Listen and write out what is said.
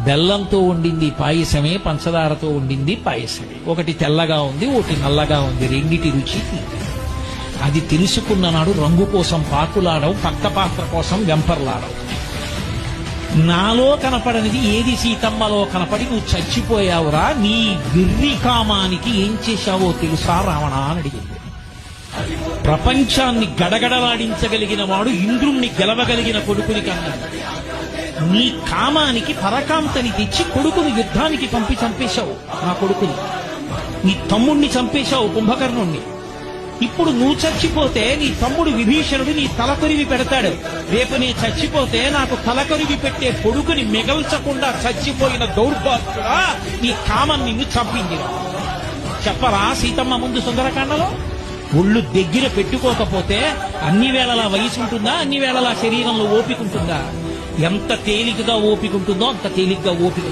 బెల్లంతో వండింది పాయసమే, పంచదారతో వండింది పాయసమే. ఒకటి తెల్లగా ఉంది, ఒకటి నల్లగా ఉంది. రెండిటి రుచి తీపి. అది తెలుసుకున్న నాడు రంగు కోసం పాకులాడవు, పక్క పాత్ర కోసం వెంపర్లాడవు. నాలో కనపడనిది ఏది సీతమ్మలో కనపడి నువ్వు చచ్చిపోయావురా, నీ విర్రి కామానికి ఏం చేశావో తెలుసా రావణ అని అడిగింది. ప్రపంచాన్ని గడగడలాడించగలిగిన వాడు ఇంద్రుణ్ణి గెలవగలిగిన కొడుకుని కన్నాడు. నీ కామానికి పరకాంతని తెచ్చి కొడుకుని యుద్ధానికి పంపి చంపేశావు. నా కొడుకుని, నీ తమ్ముణ్ణి చంపేశావు, కుంభకర్ణుణ్ణి. ఇప్పుడు నువ్వు చచ్చిపోతే నీ తమ్ముడు విభీషణుడు నీ తలకొరివి పెడతాడు. రేపు నీ చచ్చిపోతే నాకు తలకొరివి పెట్టే కొడుకుని మిగల్చకుండా చచ్చిపోయిన దౌర్భాగ్యుడా, నీ కామం నిన్ను చంపింది. చెప్పరా సీతమ్మ ముందు సుందరకాండలో? ఒళ్ళు దగ్గర పెట్టుకోకపోతే అన్ని వేళలా వయసు ఉంటుందా? అన్ని వేళలా శరీరంలో ఓపిక ఉంటుందా? ఎంత తేలికగా ఓపిక ఉంటుందో అంత తేలికగా ఓపిక.